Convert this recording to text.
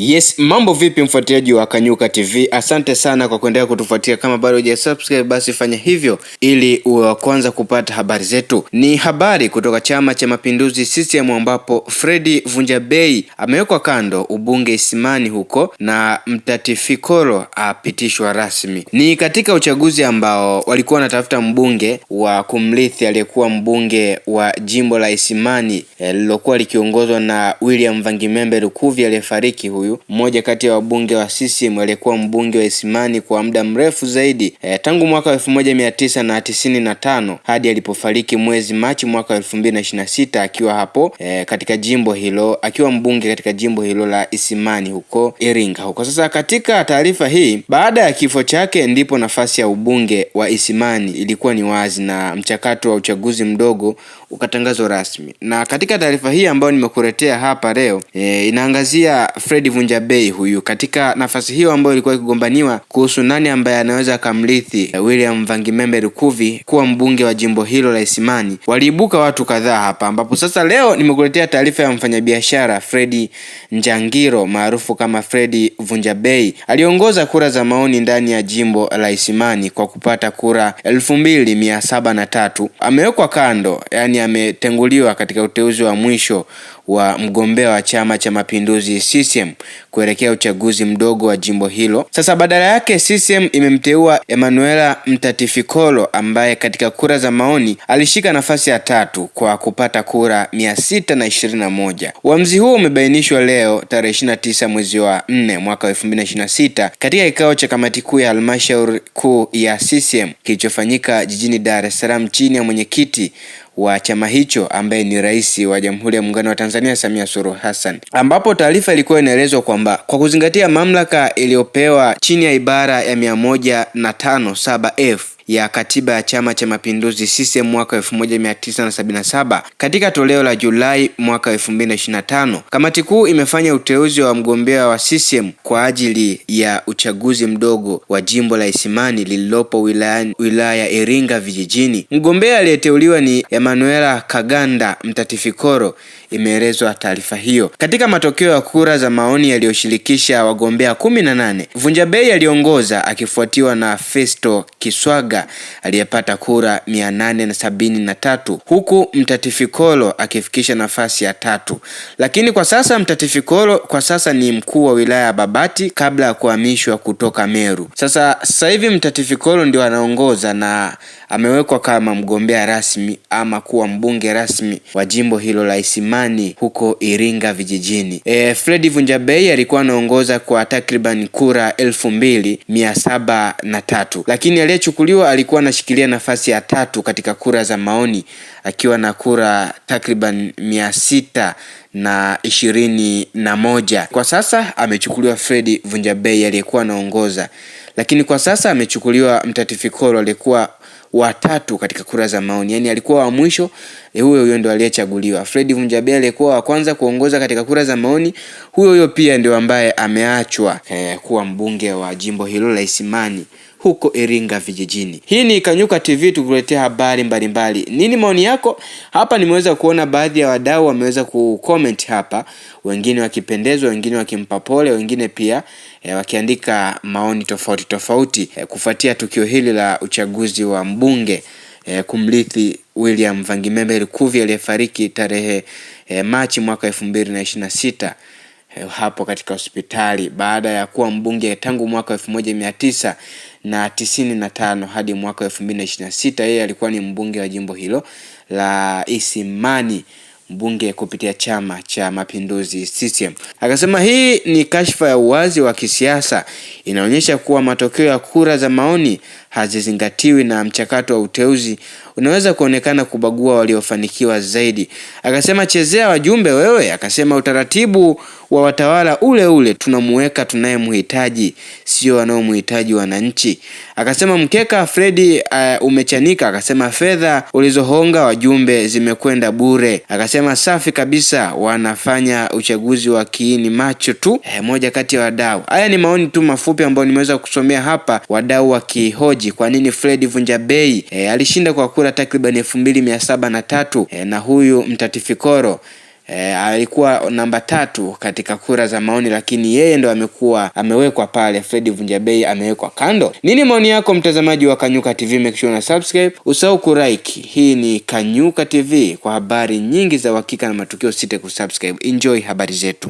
Yes, mambo vipi mfuatiliaji wa Kanyuka TV? Asante sana kwa kuendelea kutufuatia. Kama bado hujasubscribe basi fanya hivyo ili uwe wa kwanza kupata habari zetu. Ni habari kutoka Chama cha Mapinduzi CCM ambapo Fred Vunjabei amewekwa kando ubunge Isimani huko na Mtatifikolo apitishwa rasmi. Ni katika uchaguzi ambao walikuwa wanatafuta mbunge wa kumrithi aliyekuwa mbunge wa jimbo la Isimani lilokuwa likiongozwa na William Vangimembe Lukuvi aliyefariki. Huyu mmoja kati ya wabunge wa CCM aliyekuwa mbunge wa Isimani kwa muda mrefu zaidi tangu mwaka 1995 hadi alipofariki mwezi Machi mwaka 2026 akiwa hapo katika jimbo hilo, akiwa mbunge katika jimbo hilo la Isimani huko Iringa huko. Sasa katika taarifa hii, baada ya kifo chake ndipo nafasi ya ubunge wa Isimani ilikuwa ni wazi na mchakato wa uchaguzi mdogo ukatangazwa rasmi. Na katika taarifa hii ambayo nimekuletea hapa leo inaangazia Fred Vunjabei huyu katika nafasi hiyo ambayo ilikuwa ikigombaniwa kuhusu nani ambaye anaweza kumrithi William Vangimembe Lukuvi kuwa mbunge wa jimbo hilo la Isimani. Waliibuka watu kadhaa hapa, ambapo sasa leo nimekuletea taarifa ya mfanyabiashara Fred Njangiro maarufu kama Fred Vunjabei. Aliongoza kura za maoni ndani ya jimbo la Isimani kwa kupata kura 2703. Amewekwa kando, yani ametenguliwa katika uteuzi wa mwisho wa mgombea wa Chama cha Mapinduzi CCM kuelekea uchaguzi mdogo wa jimbo hilo. Sasa badala yake CCM imemteua Emanuela Mtatifikolo ambaye katika kura za maoni alishika nafasi ya 3 kwa kupata kura 621. Uamuzi huo umebainishwa leo tarehe 29 mwezi wa 4 mwaka 2026 katika kikao cha kamati kuu ya halmashauri kuu ya CCM kilichofanyika jijini Dar es Salaam chini ya mwenyekiti wa chama hicho ambaye ni Rais wa Jamhuri ya Muungano wa Tanzania Samia Suluhu Hassan, ambapo taarifa ilikuwa inaelezwa kwamba kwa kuzingatia mamlaka iliyopewa chini ya ibara ya 105(7)(f) ya katiba ya Chama cha Mapinduzi CCM mwaka 1977 katika toleo la Julai mwaka 2025, kamati kuu imefanya uteuzi wa mgombea wa CCM kwa ajili ya uchaguzi mdogo wa jimbo la Isimani lililopo wilaya Iringa vijijini. Mgombea aliyeteuliwa ni Emanuela Kaganda Mtatifikolo, imeelezwa taarifa hiyo. Katika matokeo ya kura za maoni yaliyoshirikisha wagombea 18, Vunjabei aliongoza akifuatiwa na Festo Kiswaga aliyepata kura 873 huku Mtatifikolo akifikisha nafasi ya 3. Lakini kwa sasa Mtatifikolo ni mkuu wa wilaya ya Babati kabla ya kuhamishwa kutoka Meru. Sasa hivi Mtatifikolo ndio anaongoza na amewekwa kama mgombea rasmi ama kuwa mbunge rasmi wa jimbo hilo la Isimani huko Iringa vijijini. Fred Vunjabei alikuwa anaongoza kwa takriban kura 2703, lakini aliyechukuliwa alikuwa anashikilia nafasi ya 3 katika kura za maoni akiwa na kura takriban 621. Kwa sasa amechukuliwa Fred Vunjabei aliyekuwa anaongoza, lakini kwa sasa amechukuliwa Mtatifikolo aliyekuwa wa 3 katika kura za maoni, yani alikuwa wa mwisho. Huyo ndio aliyechaguliwa. Fred Vunjabei aliyekuwa wa kwanza kuongoza katika kura za maoni, huyo pia ndio ambaye ameachwa kuwa mbunge wa jimbo hilo la Isimani huko Iringa vijijini. Hii ni Kanyuka TV tukuletea habari mbalimbali. Nini maoni yako? Hapa nimeweza kuona baadhi ya wadau wameweza kucomment hapa, wengine wakipendezwa, wengine wakimpa pole, wengine pia wakiandika maoni tofauti kufuatia tukio hili la uchaguzi wa mbunge kumrithi William Vangimembe Lukuvi aliyefariki tarehe Machi mwaka 2026 hapo katika hospitali baada ya kuwa mbunge tangu mwaka 1995 hadi mwaka 2026. Yeye alikuwa ni mbunge wa jimbo hilo la Isimani, mbunge kupitia Chama cha Mapinduzi CCM. Akasema hii ni kashfa ya uwazi wa kisiasa, inaonyesha kuwa matokeo ya kura za maoni hazizingatiwi na mchakato wa uteuzi unaweza kuonekana kubagua waliofanikiwa zaidi. Akasema chezea wajumbe wewe. Akasema utaratibu wa watawala ule tunamuweka tunayemhitaji, sio wanaomhitaji wananchi. Akasema mkeka Fredi umechanika. Akasema fedha ulizohonga wajumbe zimekwenda bure. Akasema safi kabisa, wanafanya uchaguzi wa kiini macho tu. Moja kati ya wadau. Haya ni maoni tu mafupi ambayo nimeweza kusomea hapa, wadau wakihoji kwa nini Fred Vunjabei alishinda kwa kura takriban 2703 na huyu Mtatifikolo alikuwa namba 3 katika kura za maoni, lakini yeye ndo amewekwa pale. Fred Vunjabei amewekwa kando. Nini maoni yako mtazamaji wa Kanyuka TV? Make sure una subscribe, usahau kulike. Hii ni Kanyuka TV, kwa habari nyingi za uhakika na matukio, usite kusubscribe. Enjoy habari zetu.